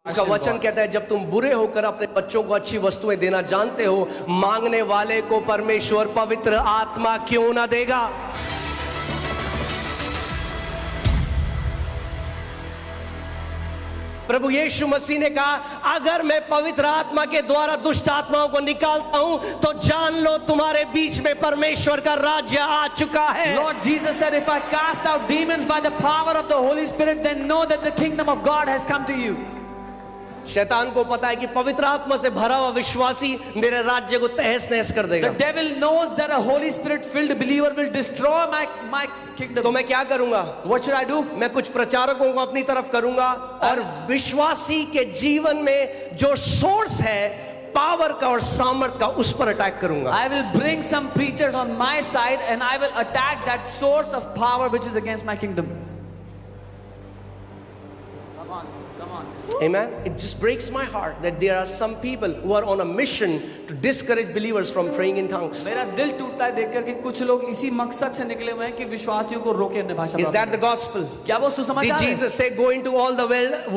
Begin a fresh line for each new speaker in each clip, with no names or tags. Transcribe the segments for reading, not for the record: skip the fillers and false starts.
उसका वचन कहता है जब तुम बुरे होकर अपने बच्चों को अच्छी वस्तुएं देना जानते हो, मांगने वाले को परमेश्वर पवित्र आत्मा क्यों ना देगा। प्रभु यीशु मसीह ने कहा अगर मैं पवित्र आत्मा के द्वारा दुष्ट आत्माओं को निकालता हूं तो जान लो तुम्हारे बीच में परमेश्वर का राज्य आ चुका है।
Lord Jesus said, if I cast out demons by the power of the Holy Spirit, then know that the kingdom of God has come to you.
शैतान को पता है कि पवित्र आत्मा से भरा हुआ विश्वासी मेरे राज्य को तहस नहस कर देगा।
The devil knows that a Holy Spirit filled believer will destroy my kingdom.
तो मैं क्या करूंगा?
What should I do?
मैं कुछ प्रचारकों को अपनी तरफ करूंगा और विश्वासी के जीवन में जो सोर्स है पावर का और सामर्थ का उस पर अटैक करूंगा।
I will bring some preachers on my side and I will attack that source of power which is against my kingdom.
Amen. It just breaks my heart that there are some people who are on a mission to discourage believers from praying in tongues.
मेरा दिल टूटता है देखकर कि कुछ लोग इसी मकसद से निकले हुए हैं कि विश्वासियों को रोके अन्य भाषा।
Is that the gospel?
क्या वो सुसमाचार है?
Did Jesus say go into all the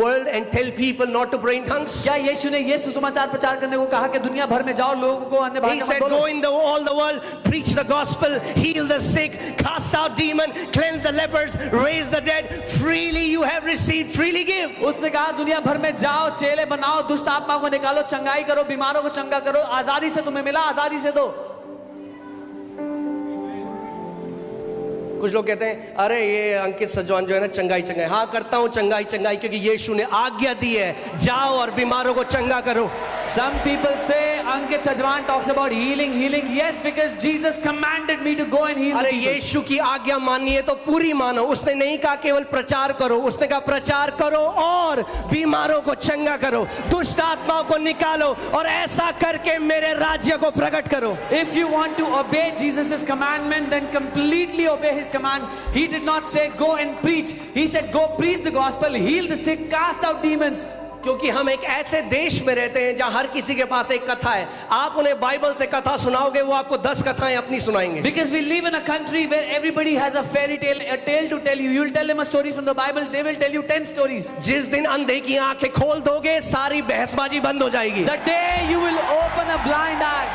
world and tell people not to pray in tongues?
क्या यीशु ने ये सुसमाचार प्रचार करने को कहा कि दुनिया भर में जाओ लोगों को अन्य
He
भाषा
said
मत बोलो?
go in all the world, preach the gospel, heal the sick, cast out demon, cleanse the lepers, raise the dead. Freely you have received, freely give.
उसने कहा दुनिया भर में जाओ, चेले बनाओ, दुष्ट आत्माओं को निकालो, चंगाई करो, बीमारों को चंगा करो, आजादी से तुम्हें मिला, आजादी से दो।
कुछ लोग कहते हैं अरे ये अंकित सजवान जो है ना चंगाई हाँ करता हूँ चंगाई क्योंकि यीशु ने आज्ञा दी है जाओ और बीमारों को चंगा करो।
Some people say Ankit Sajwan talks about healing, yes, because Jesus commanded me to go and heal.
अरे यीशु की आज्ञा माननी है तो पूरी मानो। उसने नहीं कहा केवल प्रचार करो, उसने कहा प्रचार करो और बीमारों को चंगा करो, दुष्ट आत्माओं को निकालो और ऐसा करके मेरे राज्य को प्रकट करो।
If you want to obey Jesus' commandment, then completely obey his command. He did not say go and preach. He said go preach the gospel, heal the sick, cast out demons.
क्योंकि हम एक ऐसे देश में रहते हैं जहां हर किसी के पास एक कथा है। आप उन्हें बाइबल से कथा सुनाओगे वो आपको 10 कथाएं अपनी सुनाएंगे।
Because we live in a country where everybody has a fairy tale, a tale to tell you. You'll tell them a story from the Bible, they will tell you 10 stories.
जिस दिन अंधे की आंखें खोल दोगे सारी बहसबाजी बंद हो जाएगी।
The day you will open a blind eye,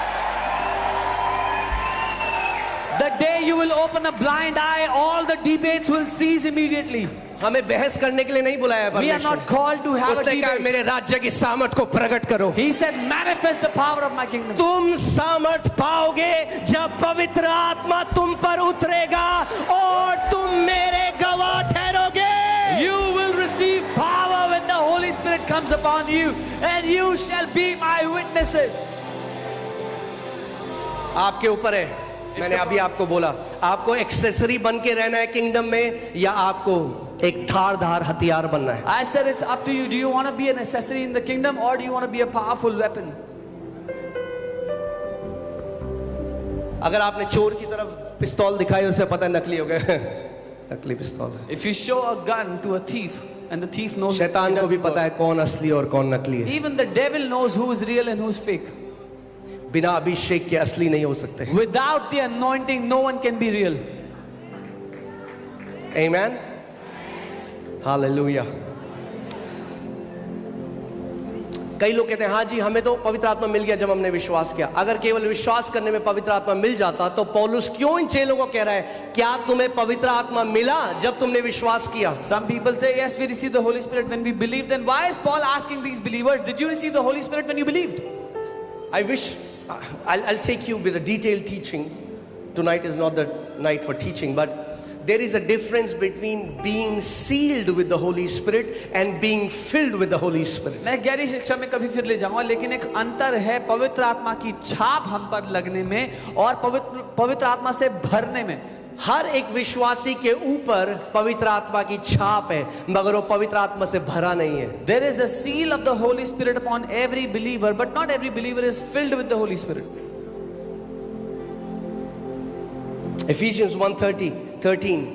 the day you will open a blind eye, all the debates will cease immediately.
हमें बहस करने के लिए नहीं बुलाया है।
We are not called to have a
उसने कहा
debate.
मेरे राज्य की सामर्थ को प्रकट करो।
He said manifest the power of my kingdom.
तुम सामर्थ पाओगे जब पवित्र आत्मा तुम पर उतरेगा और तुम मेरे गवाह ठहरोगे।
You will receive power when the Holy Spirit comes upon you, and you shall be my witnesses.
आपके ऊपर है। मैंने अभी आपको बोला आपको एक्सेसरी बन के रहना है किंगडम में या आपको एक धारदार हथियार बनना है।
I said it's up to you. Do you want to be an accessory in the kingdom or do you want to be a powerful weapon?
अगर आपने चोर की तरफ पिस्तौल दिखाई उसे पता है नकली हो गया नकली पिस्तौल है।
If you show a gun to a thief and the thief knows,
शैतान को भी पता है कौन असली और कौन नकली है।
even the devil knows who is real and who is fake.
बिना अभिषेक के असली नहीं हो सकते।
Without the anointing, no one can be real.
Amen. Hallelujah. कई लोग कहते हैं हाँ जी हमें तो पवित्र आत्मा मिल गया जब हमने विश्वास किया। अगर केवल विश्वास करने में पवित्र आत्मा मिल जाता तो पौलुस क्यों इन चेलों को कह रहा है क्या तुम्हें पवित्र आत्मा मिला जब तुमने विश्वास किया?
Some people say yes, we received the Holy Spirit when we believed. Then why is Paul asking these believers, did you receive the Holy Spirit when you believed?
I wish I'll take you with a detailed teaching. Tonight is not the night for teaching, but there is a difference between being sealed with the Holy Spirit and being filled with the Holy Spirit.
मैं गहरी शिक्षा में कभी फिर ले जाऊंगा, लेकिन एक अंतर है पवित्र आत्मा की छाप हम पर लगने में और पवित्र आत्मा से भरने में।
हर एक विश्वासी के ऊपर पवित्र आत्मा की छाप है मगर वो पवित्र आत्मा से भरा नहीं है।
There is a seal of the Holy Spirit upon every believer, but not every believer is filled with the Holy Spirit.
Ephesians 1:13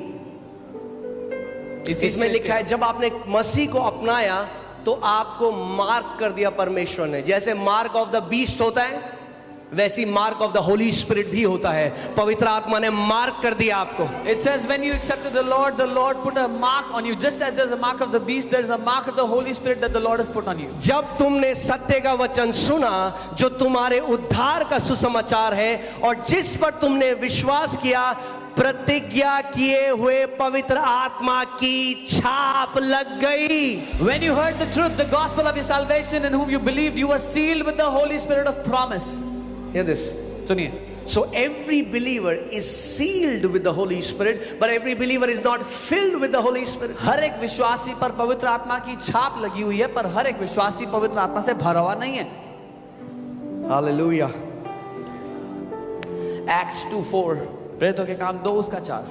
इसमें लिखा है जब आपने मसीह को अपनाया तो आपको मार्क कर दिया परमेश्वर ने। जैसे मार्क ऑफ द बीस्ट होता है वैसी mark of the Holi spirit भी होता है। पवित्र आत्मा ने मार्क कर दिया आपको।
It says when you accepted the Lord put a mark on you. Just as there's a mark of the beast, there's a mark of the Holy Spirit that the Lord has put on you.
जब तुमने सत्य का वचन सुना जो तुम्हारे उद्धार का सुसमाचार है और जिस पर तुमने विश्वास किया, प्रतिज्ञा किए हुए पवित्र आत्मा की छाप लग गई।
When you heard the truth, the gospel of your salvation in whom you believed, you were sealed with the Holy Spirit of promise.
Hear this.
सुनिए,
So every believer is sealed with the Holy Spirit, but every believer is not filled with the Holy Spirit.
हर एक विश्वासी पर पवित्र आत्मा की छाप लगी हुई है, पर हर एक विश्वासी पवित्र आत्मा से भरा हुआ नहीं है।
Hallelujah. Acts 2:4.
प्रेरितों के काम 2 उसका 4।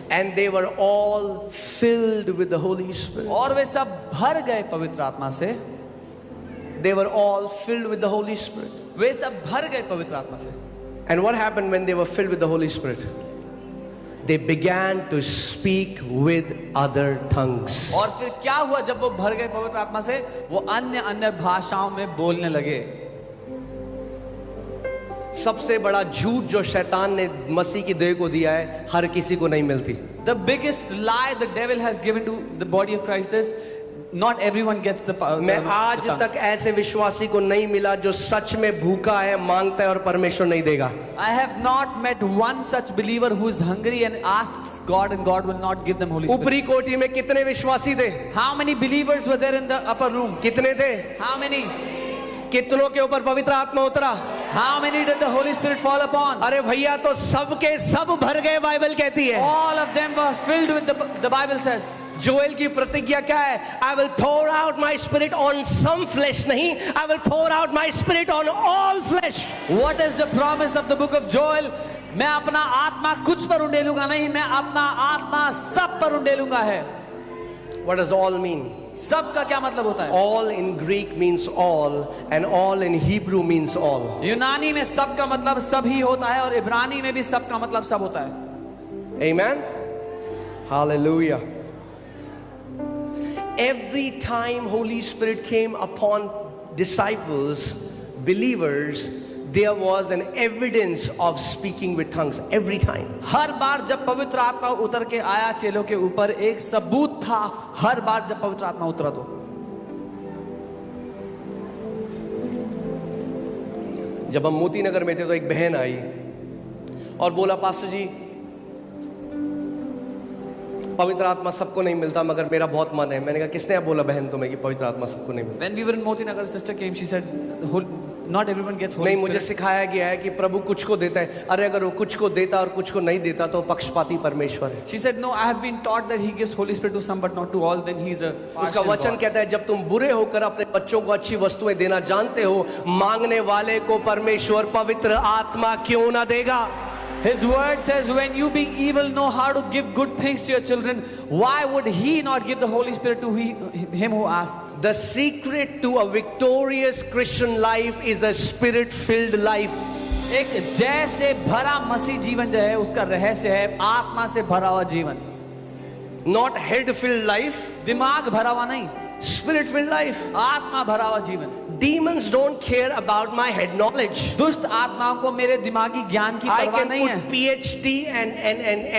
And they were all filled with the Holy Spirit.
और वे सब भर गए पवित्र आत्मा से।
They were all filled with the Holy Spirit.
वे सब भर गए पवित्र आत्मा से।
And what happened when they were filled with the Holy Spirit? They began to speak with other tongues.
और फिर क्या हुआ जब वो भर गए पवित्र आत्मा से? वो अन्य भाषाओं में बोलने लगे।
सबसे बड़ा झूठ जो शैतान ने मसीह की देह को दिया है, हर किसी को नहीं मिलती।
The biggest lie the devil has given to the body of Christ is not everyone gets the power.
मैं आज तक ऐसे विश्वासी को नहीं मिला जो सच में भूखा है, मांगता है और परमेश्वर नहीं देगा।
I have not met one such believer who is hungry and asks God and God will not give them Holy Spirit.
ऊपरी कोठी में कितने विश्वासी थे?
How many believers were there in the upper room?
कितने थे?
How many?
कितनों के ऊपर पवित्र आत्मा उतरा?
How many did the Holy Spirit fall upon?
अरे भैया तो सबके सब भर गए, बाइबल कहती है।
All of them were filled with the Bible says.
Joel की प्रतिज्ञा क्या है? I will pour out my spirit on some flesh, नहीं, I will pour out my spirit on all flesh.
What is the promise of the book of Joel? मैं अपना आत्मा कुछ पर उंडेलूंगा नहीं, मैं अपना आत्मा सब पर उंडेलूंगा है।
What does all mean?
सब का क्या मतलब होता है?
All in Greek means all and all in Hebrew means all.
यूनानी में सब का मतलब सब ही होता है और इब्रानी में भी सब का मतलब सब होता है।
Amen? Hallelujah. Every time Holy Spirit came upon disciples, believers, there was an evidence of speaking with tongues. Every time.
हर बार जब पवित्र आत्मा उतर के आया चेलों के ऊपर, एक सबूत था। हर बार जब पवित्र आत्मा उतरा तो
जब हम मोती नगर में थे तो एक बहन आई और बोला, पास्टर जी पवित्र आत्मा सबको नहीं मिलता मगर मेरा बहुत मन है। मैंने कहा किसने बोला बहन तुम्हें कि पवित्र आत्मा सबको नहीं मिलता?
When we were in Moti Nagar, sister came, she said, not everyone gets Holy
नहीं, मुझे
Spirit.
सिखाया गया है कि प्रभु कुछ को देता है। अरे अगर वो कुछ को देता और कुछ को नहीं देता तो पक्षपाती परमेश्वर है।
She said, no, I have been taught that he gives Holy Spirit to some but not to all, then he is a
उसका
partial
वचन
God.
कहता है जब तुम बुरे होकर अपने बच्चों को अच्छी वस्तुएं देना जानते हो, मांगने वाले को परमेश्वर पवित्र आत्मा क्यों ना देगा?
His word says, when you being evil know how to give good things to your children, why would he not give the Holy Spirit to him who asks?
The secret to a victorious Christian life is a spirit-filled life.
एक जैसे भरा मसीह जीवन जो है उसका रहस्य है आत्मा से भरा हुआ जीवन।
Not head-filled life,
दिमाग भरा हुआ नहीं,
spirit-filled life.
आत्मा भरा हुआ जीवन।
Demons don't care about my head knowledge.
दुष्ट आत्माओं को मेरे दिमागी ज्ञान की
I
परवाह
can
नहीं है।
put PhD and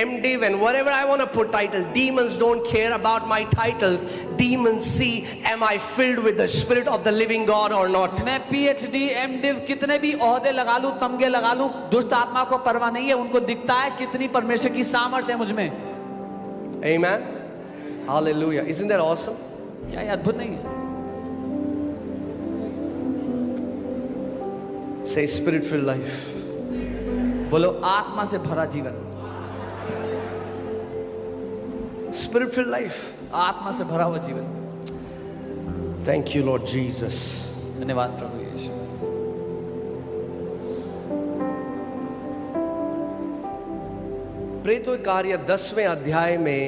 MDiv and whatever I want to put title. Demons don't care about my titles. Demons see, am I filled with the Spirit of the living God or not?
मैं PhD, MDiv कितने भी ओहदे लगा लूं, तमगे लगा लूं, दुष्ट आत्मा को परवाह नहीं है। उनको दिखता है कितनी परमेश्वर की सामर्थ्य है मुझ में।
Amen. Hallelujah. Isn't that awesome?
क्या ये अद्भुत नहीं है?
Say spirit-filled life.
बोलो आत्मा से भरा जीवन।
Spirit-filled life.
आत्मा से भरा हुआ जीवन।
Thank you, Lord Jesus.
धन्यवाद प्रभु यीशु।
प्रेरितों के कार्य 10वें अध्याय में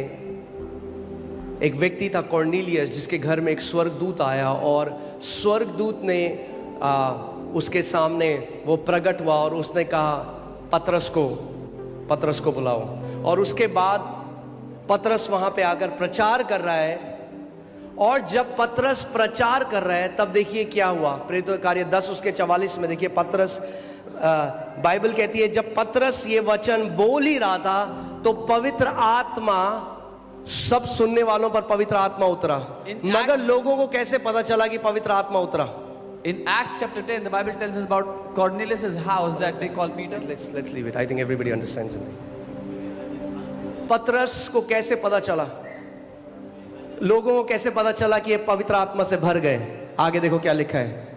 एक व्यक्ति था कॉर्नेलियस, जिसके घर में एक स्वर्गदूत आया और स्वर्गदूत ने उसके सामने वो प्रकट हुआ और उसने कहा पतरस को बुलाओ। और उसके बाद पतरस वहाँ पे आकर प्रचार कर रहा है और जब पतरस प्रचार कर रहा है तब देखिए क्या हुआ, प्रेरितों के कार्य 10 उसके 44 में देखिए पतरस, बाइबल कहती है जब पतरस ये वचन बोल ही रहा था तो पवित्र आत्मा, सब सुनने वालों पर पवित्र आत्मा उतरा। मगर लोगों को कैसे पता चला कि पवित्र आत्मा उतरा?
In Acts chapter 10, the Bible tells us about Cornelius' house that they call Peter.
Let's leave it. I think everybody understands it. पतरस को कैसे पता चला, लोगों को कैसे पता चला कि ये पवित्र आत्मा से भर गए? आगे देखो क्या लिखा है।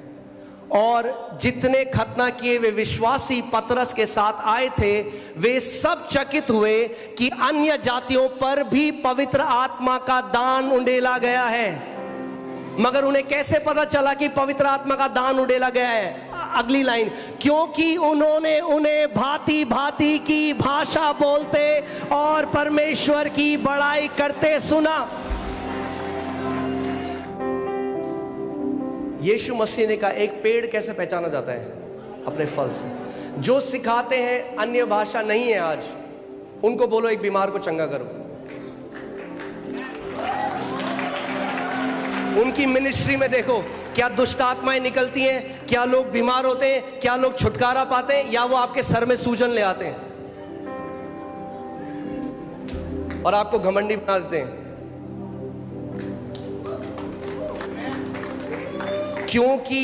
और जितने खतना किए वे विश्वासी पतरस के साथ आए थे, वे सब चकित हुए कि अन्य जातियों पर भी पवित्र आत्मा का दान उंडेला गया है। मगर उन्हें कैसे पता चला कि पवित्र आत्मा का दान उंडेला गया है? अगली लाइन, क्योंकि उन्होंने उन्हें भांति भांति की भाषा बोलते और परमेश्वर की बड़ाई करते सुना। यीशु मसीह ने कहा एक पेड़ कैसे पहचाना जाता है? अपने फल से। जो सिखाते हैं अन्य भाषा नहीं है आज, उनको बोलो एक बीमार को चंगा करो। उनकी मिनिस्ट्री में देखो क्या दुष्ट आत्माएं निकलती हैं, क्या लोग बीमार होते हैं, क्या लोग छुटकारा पाते हैं, या वो आपके सर में सूजन ले आते हैं और आपको घमंडी बना देते हैं। क्योंकि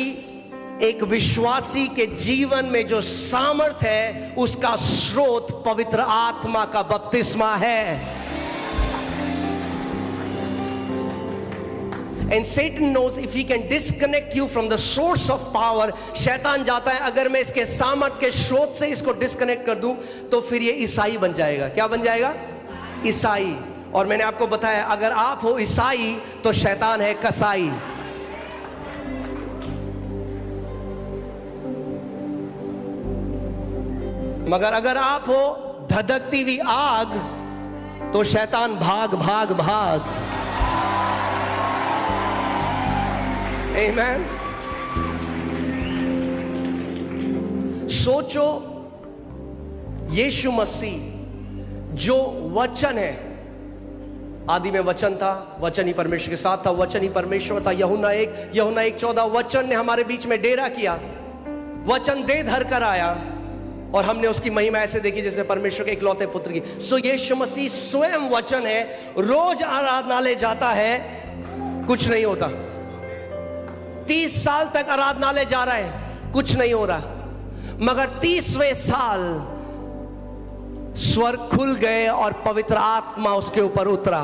एक विश्वासी के जीवन में जो सामर्थ है उसका स्रोत पवित्र आत्मा का बपतिस्मा है। And Satan knows if he can disconnect you from the source of power, शैतान जाता है अगर मैं इसके सामर्थ के स्रोत से इसको डिस्कनेक्ट कर दूं तो फिर ये ईसाई बन जाएगा। क्या बन जाएगा? ईसाई। और मैंने आपको बताया अगर आप हो ईसाई तो शैतान है कसाई। मगर अगर आप हो धधकती हुई आग तो शैतान भाग भाग भाग। आमीन। सोचो यीशु मसीह जो वचन है, आदि में वचन था, वचन ही परमेश्वर के साथ था, वचन ही परमेश्वर था। यूहन्ना 1:14 वचन ने हमारे बीच में डेरा किया, वचन दे धर कर आया और हमने उसकी महिमा ऐसे देखी जैसे परमेश्वर के इकलौते पुत्र की। सो यीशु मसीह स्वयं वचन है। रोज आराधनालय जाता है, कुछ नहीं होता। 30 साल तक आराधनालय जा रहा है, कुछ नहीं हो रहा। मगर 30वें साल स्वर्ग खुल गए और पवित्र आत्मा उसके ऊपर उतरा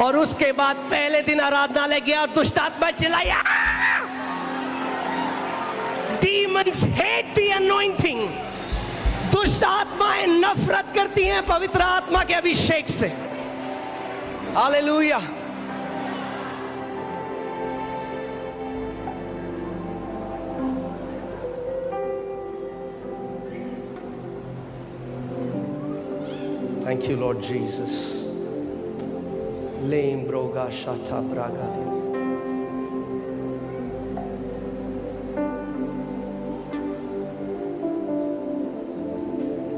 और उसके बाद पहले दिन आराधनालय गया, दुष्ट आत्मा चिल्लाया। Demons hate the anointing. दुष्ट आत्माएं नफरत करती हैं पवित्र आत्मा के अभिषेक से। Hallelujah. Thank you, Lord Jesus. Leim broga shata braga dine.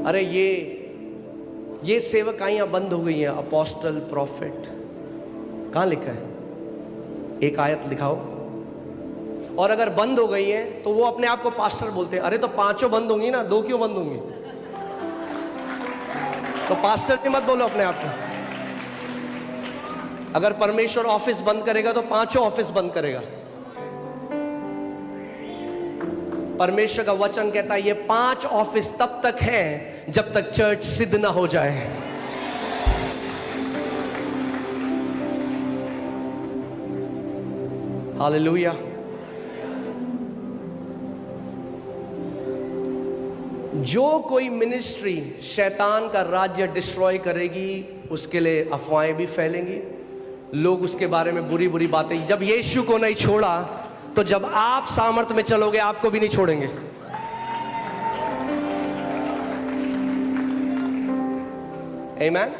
अरे ये सेवकाइयां बंद हो गई हैं। अपोस्टल, प्रॉफिट, कहाँ लिखा है? एक आयत लिखाओ। और अगर बंद हो गई हैं तो वो अपने आप को पास्टर बोलते हैं। अरे तो 5 बंद होंगी ना, 2 क्यों बंद होंगी? तो पास्टर भी मत बोलो अपने आप को। अगर परमेश्वर ऑफिस बंद करेगा तो 5 ऑफिस बंद करेगा। परमेश्वर का वचन कहता है ये 5 ऑफिस तब तक हैं जब तक चर्च सिद्ध ना हो जाए। हालेलुया। जो कोई मिनिस्ट्री शैतान का राज्य डिस्ट्रॉय करेगी उसके लिए अफवाहें भी फैलेंगी, लोग उसके बारे में बुरी बुरी बातें। जब यीशु को नहीं छोड़ा तो जब आप सामर्थ में चलोगे आपको भी नहीं छोड़ेंगे। आमीन।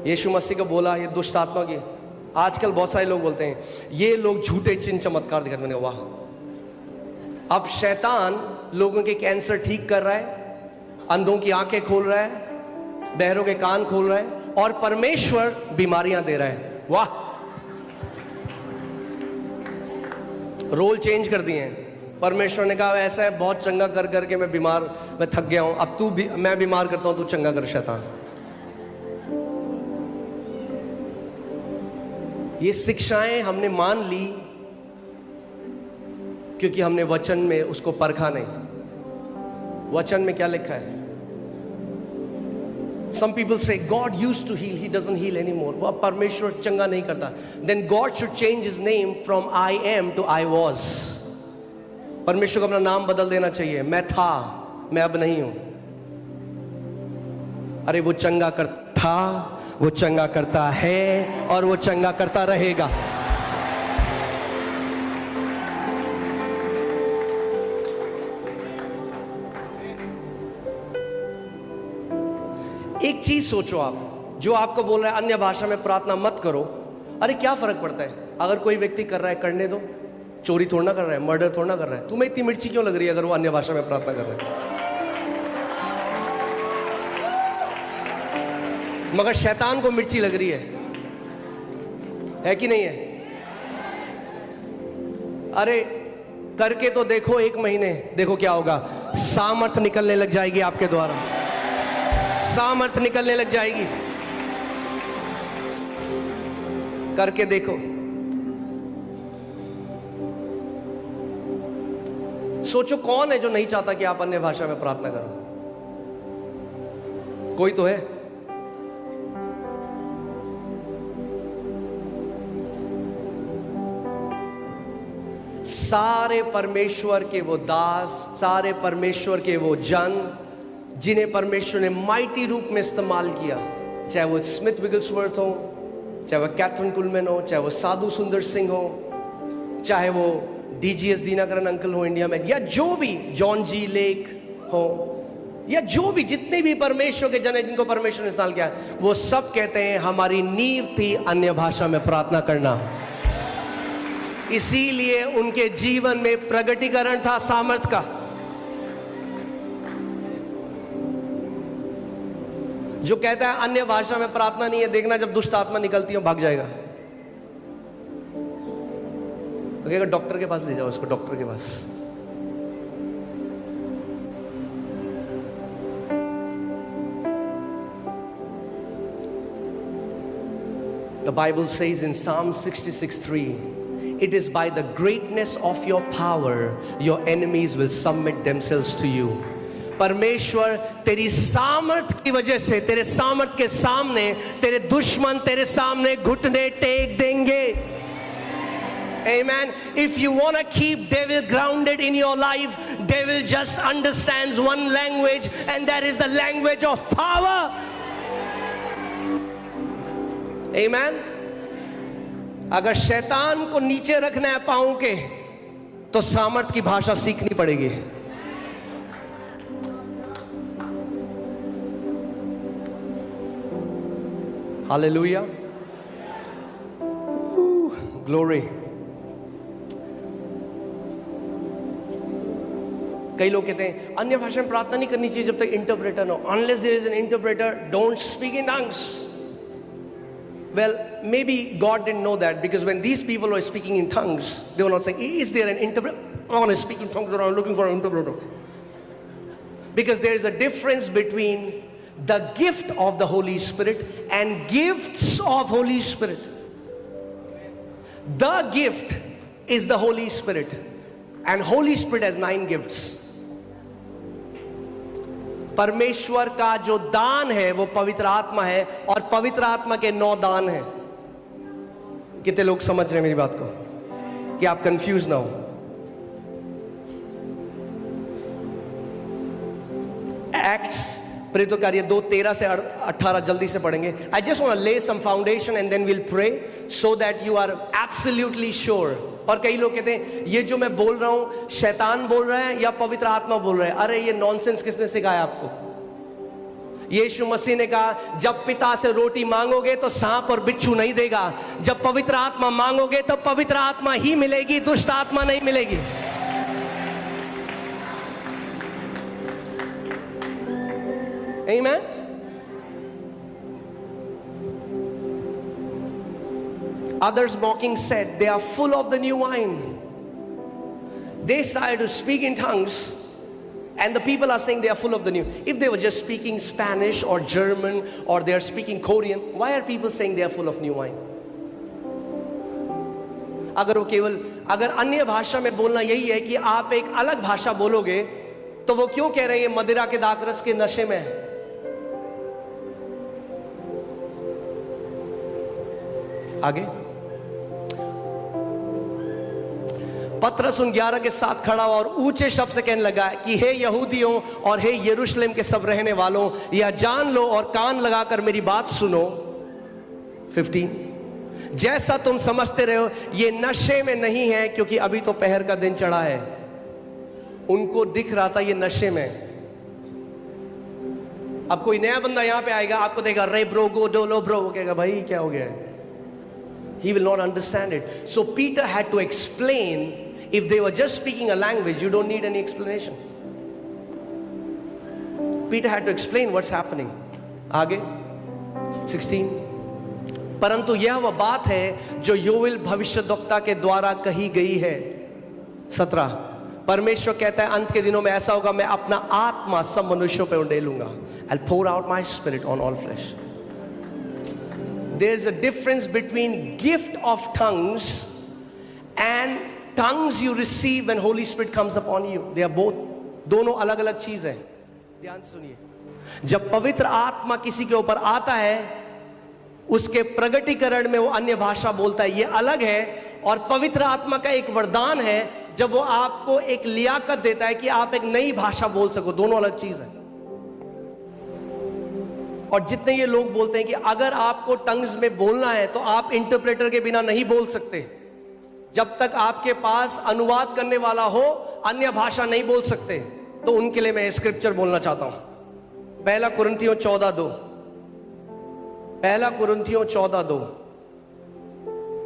यीशु मसीह को बोला ये दुष्ट आत्मा की। आजकल बहुत सारे लोग बोलते हैं ये लोग झूठे चिन्ह चमत्कार दिखाते। मैंने वाह, अब शैतान लोगों के कैंसर ठीक कर रहा है, अंधों की आंखें खोल रहा है, बहरों के कान खोल रहा है और परमेश्वर बीमारियां दे रहा है। वाह, रोल चेंज कर दिए हैं। परमेश्वर ने कहा ऐसा है, बहुत चंगा कर करके मैं थक गया हूं, अब तू भी, मैं बीमार करता हूं, तू चंगा कर शैतान। ये शिक्षाएं हमने मान ली क्योंकि हमने वचन में उसको परखा नहीं। वचन में क्या लिखा है? Some people say God used to heal, He doesn't heal anymore. वो अब परमेश्वर चंगा नहीं करता। Then God should change His name from I am to I was. परमेश्वर को अपना नाम बदल देना चाहिए, मैं था, मैं अब नहीं हूं। अरे वो चंगा करता था, वो चंगा करता है और वो चंगा करता रहेगा। एक चीज सोचो, आप जो आपको बोल रहा है अन्य भाषा में प्रार्थना मत करो, अरे क्या फर्क पड़ता है? अगर कोई व्यक्ति कर रहा है करने दो, चोरी थोड़ा ना कर रहा है, मर्डर थोड़ा ना कर रहा है, तुम्हें इतनी मिर्ची क्यों लग रही है अगर वो अन्य भाषा में प्रार्थना कर रहा है? मगर शैतान को मिर्ची लग रही है कि नहीं है? अरे करके तो देखो, 1 महीने देखो क्या होगा, सामर्थ निकलने लग जाएगी आपके द्वारा, सामर्थ निकलने लग जाएगी। करके देखो। सोचो कौन है जो नहीं चाहता कि आप अन्य भाषा में प्रार्थना करो? कोई तो है। सारे परमेश्वर के वो दास, सारे परमेश्वर के वो जन जिन्हें परमेश्वर ने माइटी रूप में इस्तेमाल किया, चाहे वो स्मिथ विगल्सवर्थ हो, चाहे वो कैथरीन कुलमैन हो, चाहे वो साधु सुंदर सिंह हो, चाहे वो डीजीएस दीनाकरण अंकल हो इंडिया में, या जो भी जॉन जी लेक हो, या जो भी जितने भी परमेश्वर के जन हैं जिनको परमेश्वर ने इस्तेमाल किया, वो सब कहते हैं हमारी नींव थी अन्य भाषा में प्रार्थना करना। इसीलिए उनके जीवन में प्रगटीकरण था सामर्थ का। जो कहता है अन्य भाषा में प्रार्थना नहीं है, देखना जब दुष्ट आत्मा निकलती है भाग जाएगा। तो डॉक्टर के पास ले जाओ उसको, डॉक्टर के पास। The Bible says in Psalm 66:3, it is by the greatness of your power your enemies will submit themselves to you. परमेश्वर तेरी सामर्थ की वजह से, तेरे सामर्थ के सामने तेरे दुश्मन तेरे सामने घुटने टेक देंगे। Amen. If you want to keep devil grounded in your life, devil just understands one language, and that is the language of power. Amen. अगर शैतान को नीचे रखना है पांव के, तो सामर्थ की भाषा सीखनी पड़ेगी। Hallelujah, glory. कई लोग कहते हैं अन्य भाषा में प्रार्थना नहीं करनी चाहिए जब तक इंटरप्रेटर ना हो। Unless there is an interpreter, don't speak in tongues. Well, maybe God didn't know that, because when these people were speaking in tongues, they were not saying, is there an interpreter? I want to speak in tongues, or I'm looking for an interpreter. Because there is a difference between the gift of the Holy Spirit and gifts of Holy Spirit. The gift is the Holy Spirit, and Holy Spirit has 9 gifts. परमेश्वर का जो दान है वो पवित्र आत्मा है, और पवित्र आत्मा के 9 दान हैं। कितने लोग समझ रहे हैं मेरी बात को, कि आप कंफ्यूज ना हो? एक्ट्स प्रेरितों के कार्य 2:13 से 18 जल्दी से पढ़ेंगे। I just want to lay some foundation and then will pray so that you are absolutely sure. और कई लोग कहते हैं ये जो मैं बोल रहा हूं शैतान बोल रहा है या पवित्र आत्मा बोल रहा है। अरे ये नॉनसेंस किसने सिखाया आपको? यीशु मसीह ने कहा जब पिता से रोटी मांगोगे तो सांप और बिच्छू नहीं देगा, जब पवित्र आत्मा मांगोगे तो पवित्र आत्मा ही मिलेगी, दुष्ट आत्मा नहीं मिलेगी। Amen. Others mocking said, they are full of the new wine. they started to speak in tongues, and the people are saying they are full of the new. If they were just speaking Spanish or German or they are speaking Korean, why are people saying they are full of new wine? अगर अन्य भाषा में बोलना यही है कि आप एक अलग भाषा बोलोगे, तो वो क्यों कह रहे हैं मदिरा के दाखरस के नशे में है? आगे पतरस उन 11 के साथ खड़ा हुआ और ऊंचे शब्द से कहने लगा कि हे यहूदियों और हे यरूशलेम के सब रहने वालों, यह जान लो और कान लगाकर मेरी बात सुनो। 15 जैसा तुम समझते रहे हो ये नशे में नहीं है, क्योंकि अभी तो पहर का दिन चढ़ा है। उनको दिख रहा था ये नशे में। अब कोई नया बंदा यहां पे आएगा, आपको देगा रे ब्रो गो डोलो ब्रो, वो कहेगा भाई क्या हो गया है? He will not understand it. So Peter had to explain. If they were just speaking a language, you don't need any explanation. Peter had to explain what's happening. आगे 16 परंतु यह वह बात है जो योएल भविष्यद्वक्ता के द्वारा कही गई है। 17 परमेश्वर कहता है अंत के दिनों में ऐसा होगा, मैं अपना आत्मा सब मनुष्यों पे उंडेलूंगा। I'll pour out my spirit on all flesh. There's a difference between gift of tongues and tongues you receive when Holy Spirit comes upon you. They are both, दोनों अलग अलग चीज है। ध्यान सुनिए, जब पवित्र आत्मा किसी के ऊपर आता है, उसके प्रगटीकरण में वो अन्य भाषा बोलता है, ये अलग है। और पवित्र आत्मा का एक वरदान है जब वो आपको एक लियाकत देता है कि आप एक नई भाषा बोल सको। दोनों अलग चीज है। और जितने ये लोग बोलते हैं कि अगर आपको टंग्स में बोलना है तो आप इंटरप्रेटर के बिना नहीं बोल सकते, जब तक आपके पास अनुवाद करने वाला हो अन्य भाषा नहीं बोल सकते, तो उनके लिए मैं स्क्रिप्चर बोलना चाहता हूं। 1 कुरिन्थियों 14:2 1 कुरिन्थियों 14:2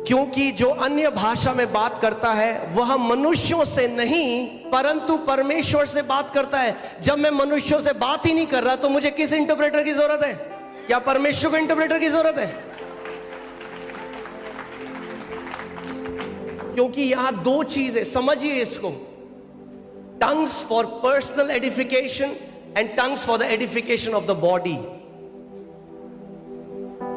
क्योंकि जो अन्य भाषा में बात करता है वह मनुष्यों से नहीं परंतु परमेश्वर से बात करता है। जब मैं मनुष्यों से बात ही नहीं कर रहा तो मुझे किस इंटरप्रेटर की जरूरत है? क्या परमेश्वर को इंटरप्रेटर की जरूरत है? क्योंकि यहां दो चीजें समझिए इसको, tongues for personal edification and tongues for the edification of the body.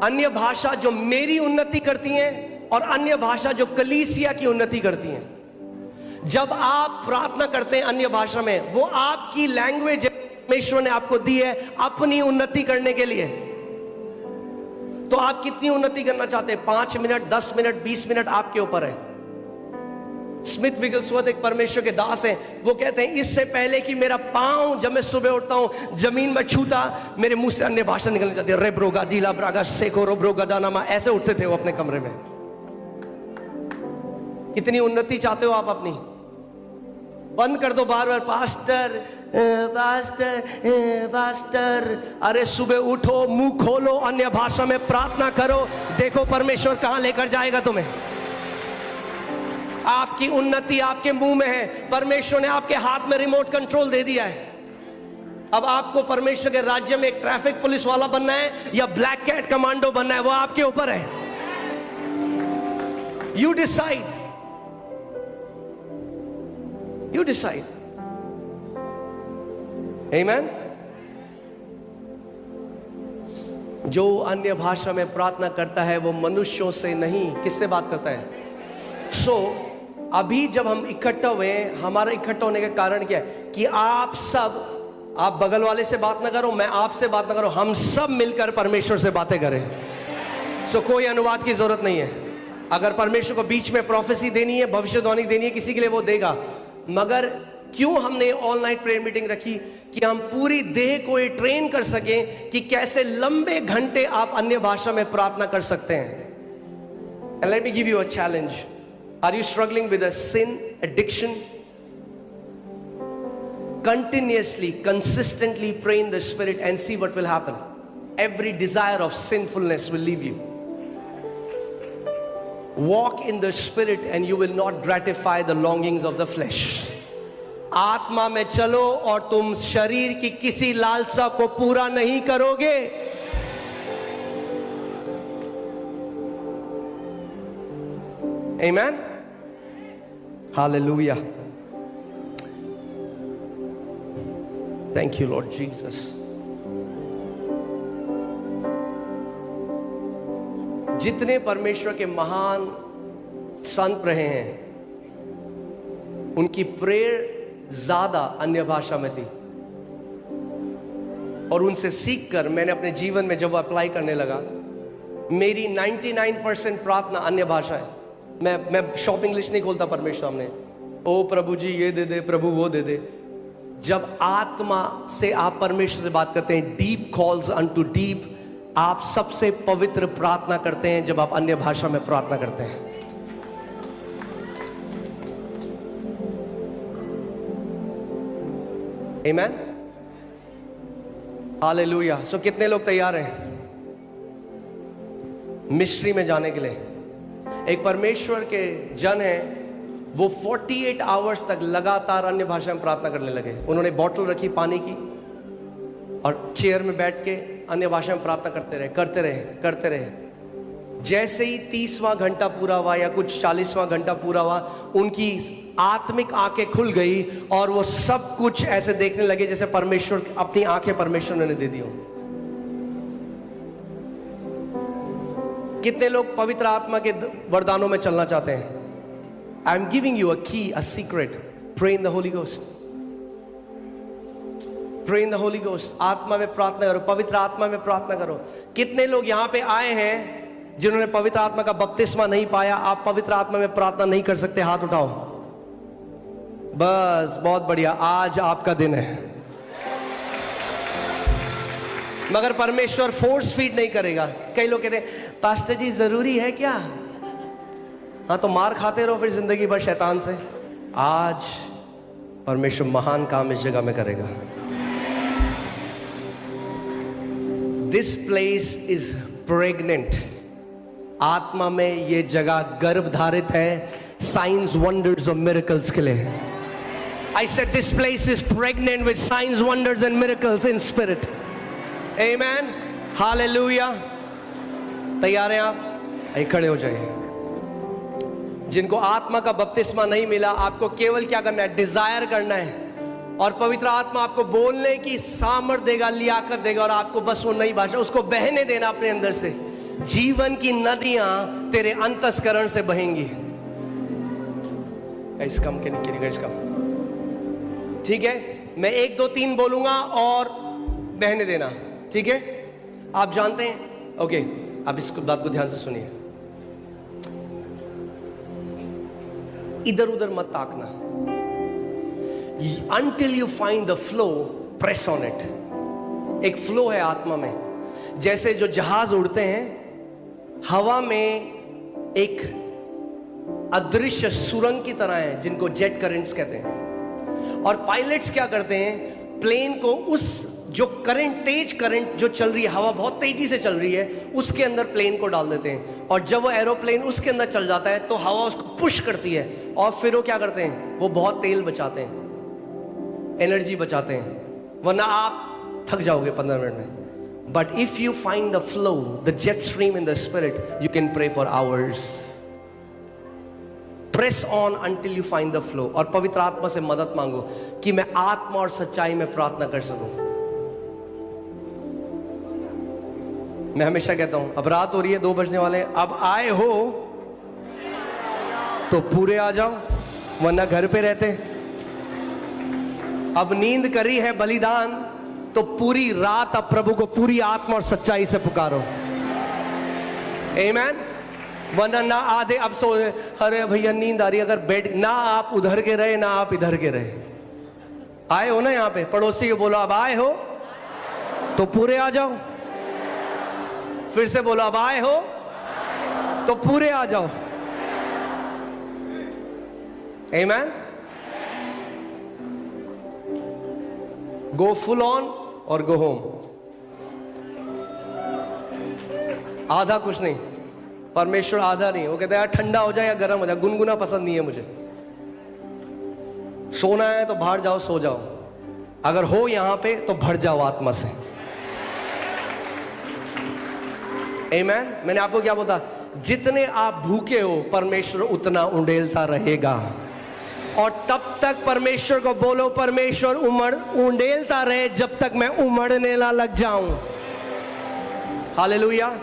अन्य भाषा जो मेरी उन्नति करती हैं और अन्य भाषा जो कलीसिया की उन्नति करती हैं। जब आप प्रार्थना करते हैं अन्य भाषा में, वो आपकी लैंग्वेज परमेश्वर ने आपको दी है अपनी उन्नति करने के लिए। तो आप कितनी उन्नति करना चाहते हैं? 5 मिनट, 10 मिनट, 20 मिनट, आपके ऊपर है। स्मिथ विगलस्वर्थ एक परमेश्वर के दास हैं, वो कहते हैं इससे पहले कि मेरा पांव जब मैं सुबह उठता हूं जमीन में छूता, मेरे मुंह से अन्य भाषा निकलने जाती है। रे ब्रोगा डीला ब्रागा सेको रो ब्रोगा दानामा, ऐसे उठते थे वो अपने कमरे में। कितनी उन्नति चाहते हो आप अपनी? बंद कर दो बार बार पास्टर पास्टर पास्टर। अरे सुबह उठो, मुंह खोलो, अन्य भाषा में प्रार्थना करो, देखो परमेश्वर कहां लेकर जाएगा तुम्हें। आपकी उन्नति आपके मुंह में है। परमेश्वर ने आपके हाथ में रिमोट कंट्रोल दे दिया है। अब आपको परमेश्वर के राज्य में एक ट्रैफिक पुलिस वाला बनना है या ब्लैक कैट कमांडो बनना है, वो आपके ऊपर है। You decide, you decide. Amen. जो अन्य भाषा में प्रार्थना करता है वो मनुष्यों से नहीं, किससे बात करता है? अभी जब हम इकट्ठा हुए, हमारा इकट्ठा होने का कारण क्या है? कि आप सब, आप बगल वाले से बात ना करो, मैं आपसे बात ना करो, हम सब मिलकर परमेश्वर से बातें करें। कोई अनुवाद की जरूरत नहीं है। अगर परमेश्वर को बीच में प्रोफेसी देनी है, भविष्यवाणी देनी है किसी के लिए, वो देगा। मगर क्यों हमने ऑल नाइट प्रेयर मीटिंग रखी? कि हम पूरी देह को ये ट्रेन कर सकें कि कैसे लंबे घंटे आप अन्य भाषा में प्रार्थना कर सकते हैं। And let me give you a challenge. Are you struggling with a sin addiction? Continuously, consistently pray in the Spirit and see what will happen. Every desire of sinfulness will leave you. Walk in the Spirit and you will not gratify the longings of the flesh. आत्मा में चलो और तुम शरीर की किसी लालसा को पूरा नहीं करोगे। Amen. Hallelujah. Thank you, Lord Jesus. जितने परमेश्वर के महान संत रहे हैं, उनकी प्रेयर ज्यादा अन्य भाषा में थी, और उनसे सीखकर मैंने अपने जीवन में जब अप्लाई करने लगा, मेरी 99% प्रार्थना अन्य भाषा है। मैं शॉप इंग्लिश नहीं खोलता परमेश्वर सामने, ओ प्रभु जी ये दे दे, प्रभु वो दे दे। जब आत्मा से आप परमेश्वर से बात करते हैं, डीप कॉल्स अनटू डीप, आप सबसे पवित्र प्रार्थना करते हैं जब आप अन्य भाषा में प्रार्थना करते हैं। आमेन, हालेलुया। सो कितने लोग तैयार हैं मिस्ट्री में जाने के लिए? एक परमेश्वर के जन हैं, वो 48 आवर्स तक लगातार अन्य भाषा में प्रार्थना करने लगे। उन्होंने बॉटल रखी पानी की और चेयर में बैठ के अन्य भाषा में प्रार्थना करते रहे। जैसे ही 30वां घंटा पूरा हुआ या कुछ 40वां घंटा पूरा हुआ, उनकी आत्मिक आंखें खुल गई और वो सब कुछ ऐसे देखने लगे जैसे परमेश्वर, अपनी आंखें परमेश्वर ने दे दी हो। कितने लोग पवित्र आत्मा के वरदानों में चलना चाहते हैं? I am giving you a key, a secret. Pray in the holy ghost, pray in the holy ghost. आत्मा में प्रार्थना करो, पवित्र आत्मा में प्रार्थना करो। कितने लोग यहां पे आए हैं जिन्होंने पवित्र आत्मा का बपतिस्मा नहीं पाया? आप पवित्र आत्मा में प्रार्थना नहीं कर सकते? हाथ उठाओ। बस, बहुत बढ़िया, आज आपका दिन है। मगर परमेश्वर फोर्स फीड नहीं करेगा। कई लोग कहते हैं पास्टर जी जरूरी है क्या? हाँ, तो मार खाते रहो फिर जिंदगी भर शैतान से। आज परमेश्वर महान काम इस जगह में करेगा। This place is pregnant. आत्मा में ये जगह गर्भ धारित है साइंस, वंडर्स और मिरेकल्स के लिए। I said this place is pregnant with science, wonders and miracles in spirit. Amen, hallelujah. तैयार हैं आप? आइए खड़े हो जाइए। जिनको आत्मा का बपतिस्मा नहीं मिला, आपको केवल क्या करना है? डिजायर करना है, और पवित्र आत्मा आपको बोलने की सामर्थ देगा, लियाकत देगा, और आपको बस वो नई भाषा, उसको बहने देना अपने अंदर से। जीवन की नदियां तेरे अंतस्करण से बहेंगी। कम के नहीं, कम, ठीक है? मैं 1 2 3 बोलूंगा और बहने देना, ठीक है? आप जानते हैं, ओके, आप इस बात को ध्यान से सुनिए। इधर उधर मत ताकना। Until you find the flow, press on it. एक फ्लो है आत्मा में। जैसे जो जहाज उड़ते हैं हवा में, एक अदृश्य सुरंग की तरह है जिनको जेट करंट्स कहते हैं। और पायलट्स क्या करते हैं? प्लेन को उस जो करंट, तेज करंट जो चल रही है, हवा बहुत तेजी से चल रही है, उसके अंदर प्लेन को डाल देते हैं। और जब वो एरोप्लेन उसके अंदर चल जाता है तो हवा उसको पुश करती है, और फिर वो क्या करते हैं? वो बहुत तेल बचाते हैं, एनर्जी बचाते हैं, वरना आप थक जाओगे 15 मिनट में। But if you find the flow, the jet stream in the spirit, you can pray for hours. Press on until you find the flow. और पवित्र आत्मा से मदद मांगो कि मैं आत्मा और सच्चाई में प्रार्थना कर सकूं। मैं हमेशा कहता हूं, अब रात हो रही है, 2 बजने वाले हैं, अब आए हो तो पूरे आ जाओ, वरना घर पे रहते। अब नींद करी है बलिदान, तो पूरी रात अब प्रभु को पूरी आत्मा और सच्चाई से पुकारो। आमेन। वरना ना आधे अब सो, अरे भैया नींद आ रही है, अगर बेड ना आप उधर के रहे ना आप इधर के रहे। आए हो ना यहाँ पे? पड़ोसी को बोलो अब आए हो तो पूरे आ जाओ। फिर से बोलो अब आए हो तो पूरे आ जाओ। आमेन। गो फुल ऑन और गो होम। आधा कुछ नहीं, परमेश्वर आधा नहीं। वो कहता है यार ठंडा हो जाए या गर्म हो जाए, गुनगुना पसंद नहीं है मुझे। सोना है तो बाहर जाओ, सो जाओ। अगर हो यहां पे तो भर जाओ आत्मा से। आमेन। मैंने आपको क्या बोला? जितने आप भूखे हो परमेश्वर उतना उंडेलता रहेगा। और तब तक परमेश्वर को बोलो, परमेश्वर उंडेलता रहे जब तक मैं उमड़ने ना लग जाऊं। हालेलुया।